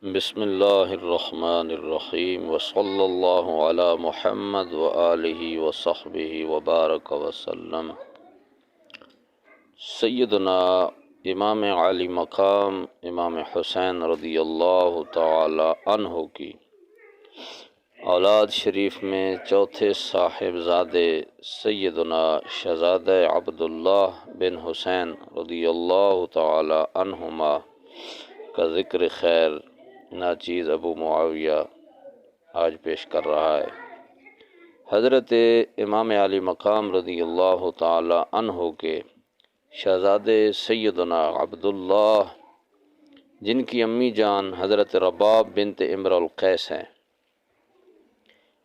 بسم اللہ الرحمن الرحیم وصلی اللہ علی محمد وآلہ وصحبہ وبارک وسلم۔ سیدنا امام عالی مقام امام حسین رضی اللہ تعالی عنہ کی اولاد شریف میں چوتھے صاحبزادے سیدنا شہزادہ عبداللہ بن حسین رضی اللہ تعالی عنہما کا ذکر خیر ناچیز ابو معاویہ آج پیش کر رہا ہے۔ حضرت امام علی مقام رضی اللہ تعالی عنہ کے شہزادے سیدنا عبداللہ، جن کی امی جان حضرت رباب بنت امرؤ القیس ہیں،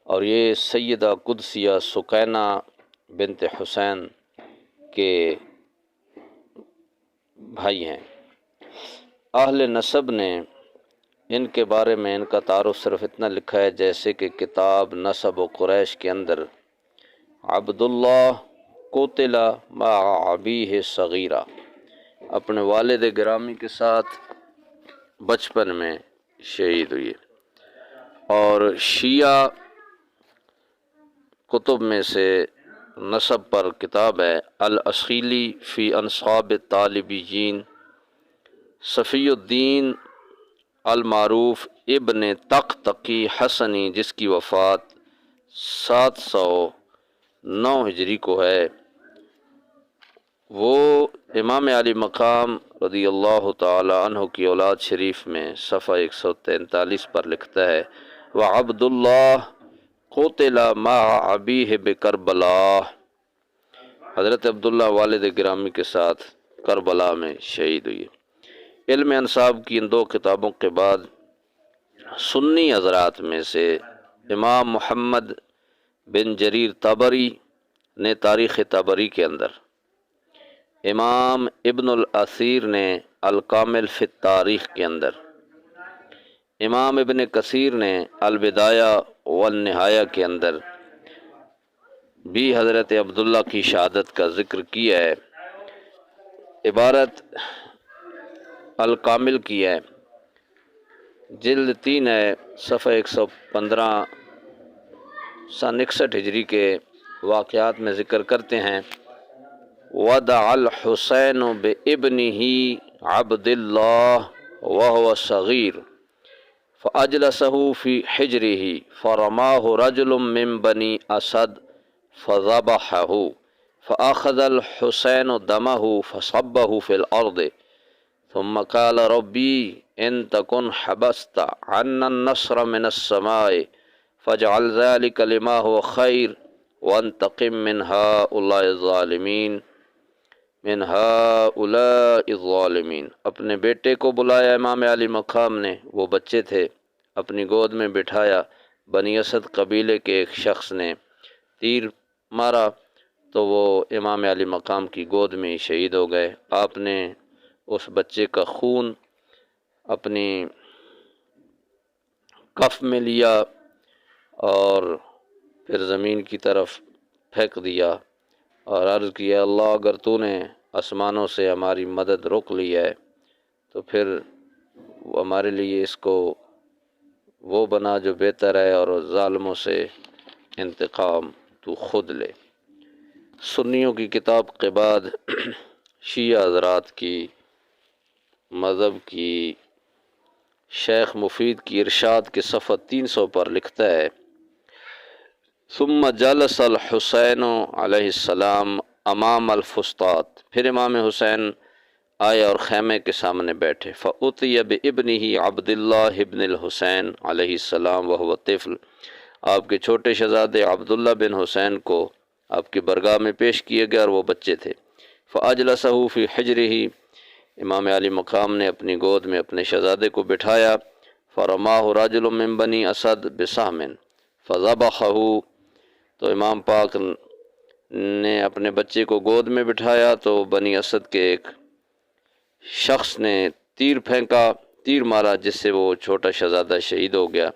اور یہ سیدہ قدسیہ سکینہ بنت حسین کے بھائی ہیں۔ اہل نسب نے ان کے بارے میں ان کا تعارف صرف اتنا لکھا ہے جیسے کہ کتاب نسب و قریش کے اندر عبداللہ قتل مع ابیہ صغیرہ، اپنے والد گرامی کے ساتھ بچپن میں شہید ہوئے۔ اور شیعہ کتب میں سے نسب پر کتاب ہے الاصیلی فی انساب الطالبیین، صفی الدین المعروف ابن طقطقی حسنی، جس کی وفات 709 ہجری کو ہے، وہ امام علی مقام رضی اللہ تعالی عنہ کی اولاد شریف میں صفحہ 143 پر لکھتا ہے وعبد اللہ قتل مع ابیہ بکربلا، حضرت عبداللہ والد گرامی کے ساتھ کربلا میں شہید ہوئی۔ علم انساب کی ان دو کتابوں کے بعد سنی حضرات میں سے امام محمد بن جریر طبری نے تاریخ طبری کے اندر، امام ابن الاثیر نے الکامل فی التاریخ کے اندر، امام ابن کثیر نے البدایہ والنہایہ کے اندر بھی حضرت عبداللہ کی شہادت کا ذکر کیا ہے۔ عبارت الکامل کی ہے، جلد 3 ہے، صفحہ 115، سن 61 ہجری کے واقعات میں ذکر کرتے ہیں وَدَعَ الْحُسَيْنُ بِابْنِهِ عَبْدِ اللَّهِ وَهُوَ صَغِيرٌ فَأَجْلَسَهُ فِي حِجْرِهِ فَرَمَاهُ رَجُلٌ مِّن بَنِي أَسَدٍ فَذَبَحَهُ فَأَخَذَ الْحُسَيْنُ دَمَهُ فَصَبَّهُ فِي الْأَرْضِ ثم قال ربي إن تكن حبست عنا النصر من السماء فاجعل ذلك لما هو خير وانتقم من هؤلاء الظالمين۔ اپنے بیٹے کو بلایا امام علی مقام نے، وہ بچے تھے، اپنی گود میں بٹھایا، بنی اسد قبیلے کے ایک شخص نے تیر مارا تو وہ امام علی مقام کی گود میں ہی شہید ہو گئے۔ آپ نے اس بچے کا خون اپنی کف میں لیا اور پھر زمین کی طرف پھینک دیا اور عرض کیا اللہ اگر تو نے آسمانوں سے ہماری مدد روک لی ہے تو پھر وہ ہمارے لیے اس کو وہ بنا جو بہتر ہے، اور ظالموں سے انتقام تو خود لے۔ سنیوں کی کتاب کے بعد شیعہ حضرات کی مذہب کی شیخ مفید کی ارشاد کے صفحہ 300 پر لکھتا ہے ثم جلس الحسین علیہ السلام امام الفسطاط، پھر امام حسین آئے اور خیمے کے سامنے بیٹھے فأتی بابنہ عبد اللہ ابن الحسین علیہ السلام وہو طفل، آپ کے چھوٹے شہزادے عبداللہ بن حسین کو آپ کی برگاہ میں پیش کیے گئے اور وہ بچے تھے۔ فاجلسہ فی حجرہ، امام علی مقام نے اپنی گود میں اپنے شہزادے کو بٹھایا، فرماہ رجل من بنی اسد بسہم فذبحہ، تو امام پاک نے اپنے بچے کو گود میں بٹھایا تو بنی اسد کے ایک شخص نے تیر پھینکا، تیر مارا، جس سے وہ چھوٹا شہزادہ شہید ہو گیا۔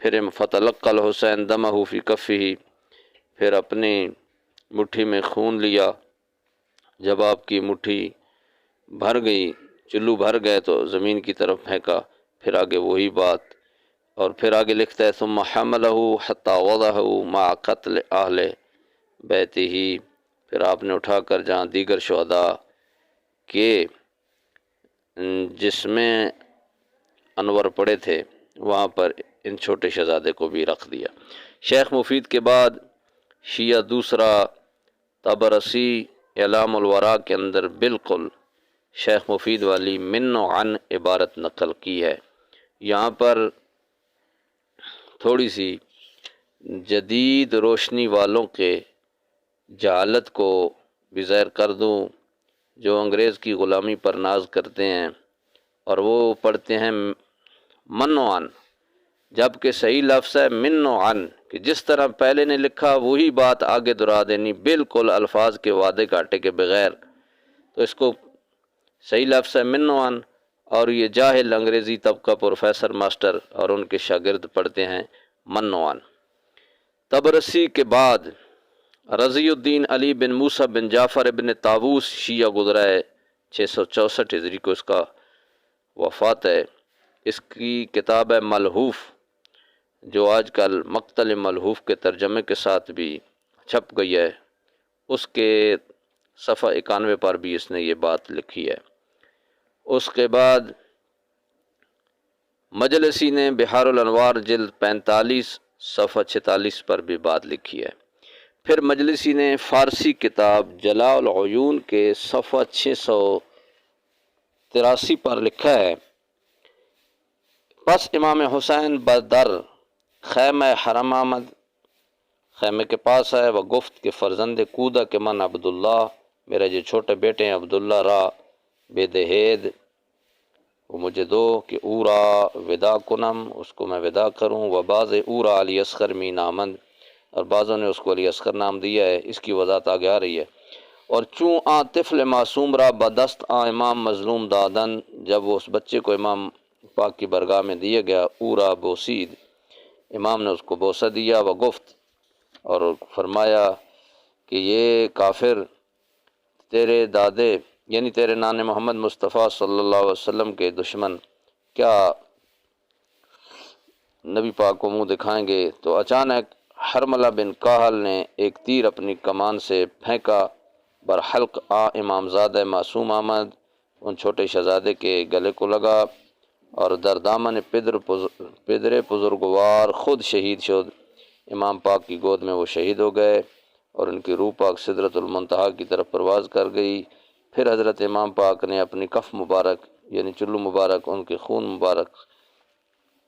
پھر فتلقى الحسین دمہ فی کفہ، پھر اپنی مٹھی میں خون لیا، جب آپ کی مٹھی بھر گئی، چلو بھر گئے تو زمین کی طرف پھینکا، پھر آگے وہی بات، اور پھر آگے لکھتا ہے ثم حملہ حتی وضعہ مع قتل اہل بیتہ، پھر آپ نے اٹھا کر جہاں دیگر شہداء کے جس میں انور پڑے تھے وہاں پر ان چھوٹے شہزادے کو بھی رکھ دیا۔ شیخ مفید کے بعد شیعہ دوسرا طبرسی اعلام الورا کے اندر بالکل شیخ مفید والی من و عن عبارت نقل کی ہے۔ یہاں پر تھوڑی سی جدید روشنی والوں کے جہالت کو بھی ظاہر کر دوں، جو انگریز کی غلامی پر ناز کرتے ہیں اور وہ پڑھتے ہیں من و عن، جبکہ صحیح لفظ ہے من و عن، کہ جس طرح پہلے نے لکھا وہی بات آگے دہرا دینی بالکل الفاظ کے وعدے کاٹے کے بغیر، تو اس کو صحیح لفظ ہے من و عن، اور یہ جاہل انگریزی طبقہ پروفیسر ماسٹر اور ان کے شاگرد پڑھتے ہیں من و عن۔ طبرسی کے بعد رضی الدین علی بن موسیٰ بن جعفر بن طاووس شیعہ گزرا ہے، 664 ہجری کو اس کا وفات ہے۔ اس کی کتاب ہے ملحوف، جو آج کل مقتل ملحوف کے ترجمے کے ساتھ بھی چھپ گئی ہے، اس کے صفحہ 91 پر بھی اس نے یہ بات لکھی ہے۔ اس کے بعد مجلسی نے بحار الانوار جلد 45 صفحہ 46 پر بھی بات لکھی ہے۔ پھر مجلسی نے فارسی کتاب جلاء العیون کے صفحہ 683 پر لکھا ہے، پس امام حسین بدر خیمہ حرم آمد، خیمے کے پاس ہے، وہ گفت کہ فرزند کودہ کے من عبداللہ، میرے جو چھوٹے بیٹے ہیں عبداللہ را بے دہید، وہ مجھے دو کہ اورا ودا کنم، اس کو میں ودا کروں، و بعض اورا علی اصغر می نامند، اور بعضوں نے اس کو علی اصغر نام دیا ہے، اس کی وضاحت آگے آ رہی ہے۔ اور چوں آ طفل معصوم را بدست آ امام مظلوم دادن، جب وہ اس بچے کو امام پاک کی برگاہ میں دیا گیا، اورا بوسید، امام نے اس کو بوسہ دیا، و گفت، اور فرمایا کہ یہ کافر تیرے دادے یعنی تیرے نانے محمد مصطفیٰ صلی اللہ علیہ وسلم کے دشمن کیا نبی پاک کو منہ دکھائیں گے؟ تو اچانک حرملہ بن کاہل نے ایک تیر اپنی کمان سے پھینکا، برحلق آ امام زادہ معصوم آمد، ان چھوٹے شہزادے کے گلے کو لگا، اور در دامن پدر بزرگوار خود شہید شد، امام پاک کی گود میں وہ شہید ہو گئے، اور ان کی روح پاک سدرۃ المنتہا کی طرف پرواز کر گئی۔ پھر حضرت امام پاک نے اپنی کف مبارک یعنی چلو مبارک ان کے خون مبارک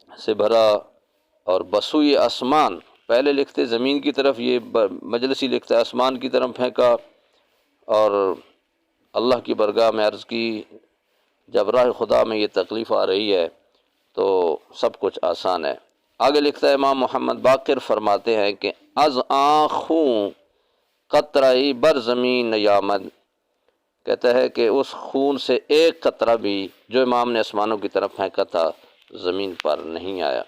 سے بھرا، اور بسوئی آسمان، پہلے لکھتے زمین کی طرف، یہ مجلسی لکھتا ہے آسمان کی طرف پھینکا، اور اللہ کی برگاہ میں عرض کی جب راہ خدا میں یہ تکلیف آ رہی ہے تو سب کچھ آسان ہے۔ آگے لکھتا ہے امام محمد باقر فرماتے ہیں کہ از آنخوں قطرہی بر زمین نیامد، کہتا ہے کہ اس خون سے ایک قطرہ بھی جو امام نے آسمانوں کی طرف پھینکا تھا زمین پر نہیں آیا۔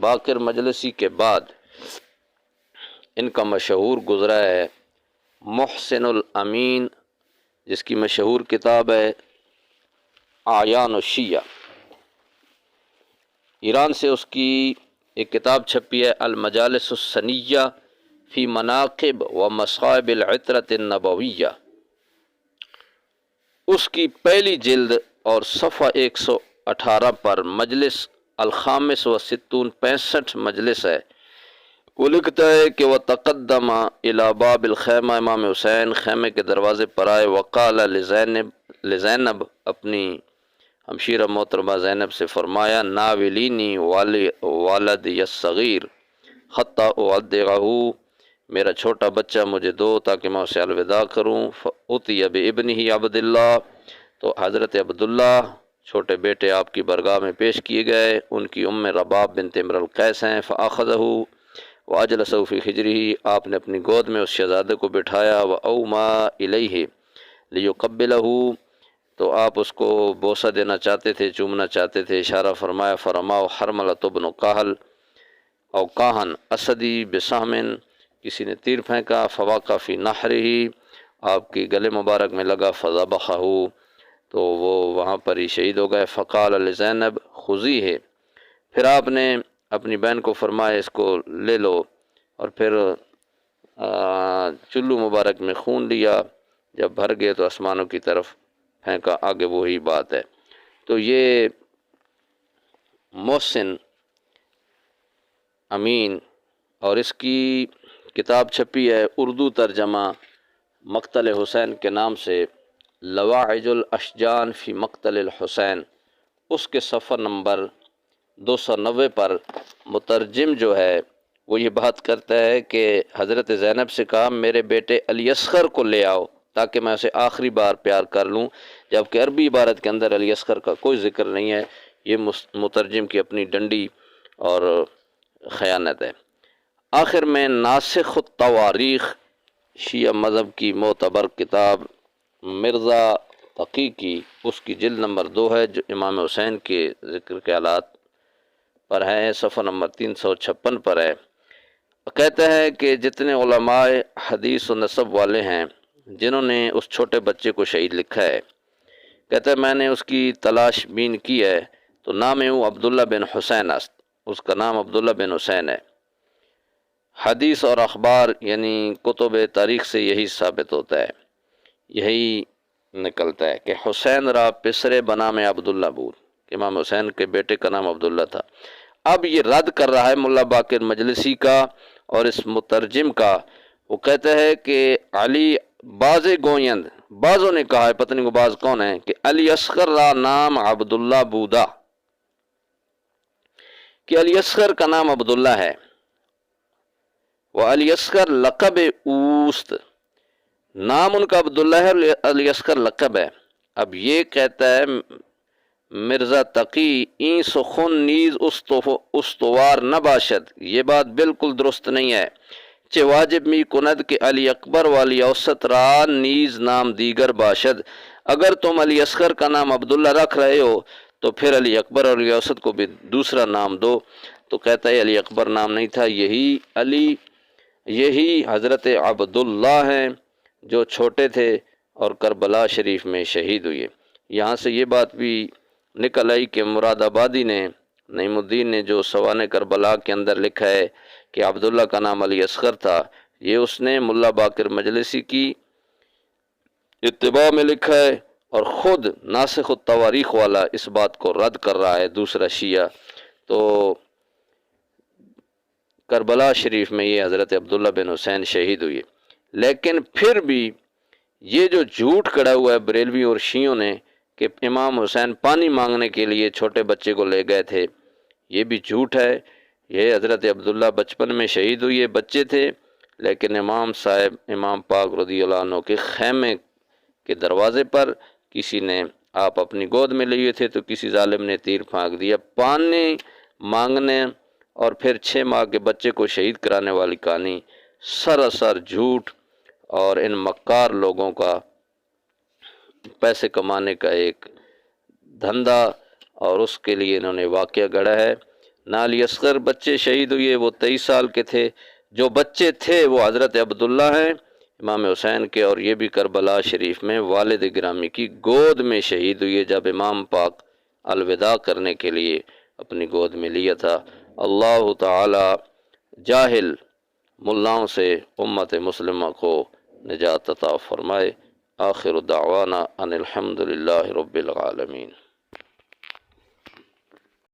باقر مجلسی کے بعد ان کا مشہور گزرا ہے محسن الامین، جس کی مشہور کتاب ہے اعیان الشیعہ۔ ایران سے اس کی ایک کتاب چھپی ہے المجالس السنیہ فی مناقب و مصائب العطرۃ النبویہ، اس کی پہلی جلد اور صفحہ 118 پر مجلس الخامس و ستون 65 مجلس ہے، وہ لکھتا ہے کہ وہ تقدم الی باب الخیمہ، امام حسین خیمے کے دروازے پر آئے، وقال لزینب، اپنی ہمشیرہ محترمہ زینب سے فرمایا، ناولینی والدی الصغیر حتی اودعہ، میرا چھوٹا بچہ مجھے دو تاکہ میں اسے الوداع کروں۔ فأتی بابنہ عبداللہ، تو حضرت عبداللہ چھوٹے بیٹے آپ کی برگاہ میں پیش کیے گئے، ان کی ام رباب بنت امر القیس ہیں، فاخذہ واجلسہ فی حجرہ، آپ نے اپنی گود میں اس شہزادے کو بٹھایا، واوما الیہ لیقبلہ، تو آپ اس کو بوسہ دینا چاہتے تھے، چومنا چاہتے تھے، اشارہ فرمایا، فرماؤ حرملۃ بن کاہل او کاہن اسدی بسہم، کسی نے تیر پھینکا، فواقع فی نحرہ، آپ کی گلے مبارک میں لگا، فذبحہ، تو وہ وہاں پر ہی شہید ہو گئے۔ فقال لزینب خذی ہے۔ پھر آپ نے اپنی بہن کو فرمایا اس کو لے لو، اور پھر چلو مبارک میں خون لیا، جب بھر گئے تو آسمانوں کی طرف پھینکا۔ آگے وہی بات ہے۔ تو یہ محسن امین، اور اس کی کتاب چھپی ہے اردو ترجمہ مقتل حسین کے نام سے، لواعج الاشجان فی مقتل الحسین۔ اس کے صفحہ نمبر 290 پر مترجم جو ہے وہ یہ بات کرتا ہے کہ حضرت زینب سے کہا میرے بیٹے علی اصغر کو لے آؤ تاکہ میں اسے آخری بار پیار کر لوں، جبکہ عربی عبارت کے اندر علی اصغر کا کوئی ذکر نہیں ہے۔ یہ مترجم کی اپنی ڈنڈی اور خیانت ہے۔ آخر میں ناسخ التواریخ، شیعہ مذہب کی معتبر کتاب مرزا تقی کی، اس کی جلد نمبر 2 ہے، جو امام حسین کے ذکر کے حالات پر ہے، صفحہ نمبر 356 پر ہے۔ کہتا ہے کہ جتنے علماء حدیث و نسب والے ہیں جنہوں نے اس چھوٹے بچے کو شہید لکھا ہے، کہتا ہے میں نے اس کی تلاش بین کی ہے تو نام وہ عبداللہ بن حسین است، اس کا نام عبداللہ بن حسین ہے۔ حدیث اور اخبار یعنی کتب تاریخ سے یہی ثابت ہوتا ہے، یہی نکلتا ہے کہ حسین را پسرے بنام عبداللہ بود، امام حسین کے بیٹے کا نام عبداللہ تھا۔ اب یہ رد کر رہا ہے ملا باقر مجلسی کا اور اس مترجم کا۔ وہ کہتا ہے کہ علی باز گویند، بعضوں نے کہا ہے، پتہ نہیں وہ باز کون ہے، کہ علی اصغر را نام عبداللہ بودا، کہ علی اصغر کا نام عبداللہ ہے، وہ علی اصغر لقب اوست، نام ان کا عبداللہ ہے، علی اصغر لقب ہے۔ اب یہ کہتا ہے مرزا تقی این سخن نیز استوار نہ باشد، یہ بات بالکل درست نہیں ہے، چہ واجب می کند کہ علی اکبر والی اوسط را نیز نام دیگر باشد۔ اگر تم علی اصغر کا نام عبداللہ رکھ رہے ہو تو پھر علی اکبر اور علی اوسط کو بھی دوسرا نام دو۔ تو کہتا ہے علی اکبر نام نہیں تھا، یہی حضرت عبداللہ ہیں جو چھوٹے تھے اور کربلا شریف میں شہید ہوئے۔ یہاں سے یہ بات بھی نکل آئی کہ مراد آبادی نے، نعیم الدین نے جو سوانح کربلا کے اندر لکھا ہے کہ عبداللہ کا نام علی اصغر تھا، یہ اس نے ملا باقر مجلسی کی اتباع میں لکھا ہے، اور خود ناسخ التواریخ والا اس بات کو رد کر رہا ہے، دوسرا شیعہ۔ تو کربلا شریف میں یہ حضرت عبداللہ بن حسین شہید ہوئے، لیکن پھر بھی یہ جو جھوٹ کڑا ہوا ہے بریلوی اور شیعوں نے کہ امام حسین پانی مانگنے کے لیے چھوٹے بچے کو لے گئے تھے، یہ بھی جھوٹ ہے۔ یہ حضرت عبداللہ بچپن میں شہید ہوئے، بچے تھے، لیکن امام صاحب، امام پاک رضی اللہ عنہ کے خیمے کے دروازے پر کسی نے، آپ اپنی گود میں لیے تھے تو کسی ظالم نے تیر پھینک دیا۔ پانی مانگنے اور پھر 6 ماہ کے بچے کو شہید کرانے والی کہانی سراسر جھوٹ اور ان مکار لوگوں کا پیسے کمانے کا ایک دھندا، اور اس کے لیے انہوں نے واقعہ گڑھا ہے۔ نہ علی اصغر بچے شہید ہوئے، وہ 23 سال کے تھے، جو بچے تھے وہ حضرت عبداللہ ہیں امام حسین کے، اور یہ بھی کربلا شریف میں والد گرامی کی گود میں شہید ہوئے جب امام پاک الوداع کرنے کے لیے اپنی گود میں لیا تھا۔ اللہ تعالی جاہل ملاؤں سے امت مسلمہ کو نجات عطا فرمائے۔ آخر دعوانا ان الحمد للہ رب العالمین۔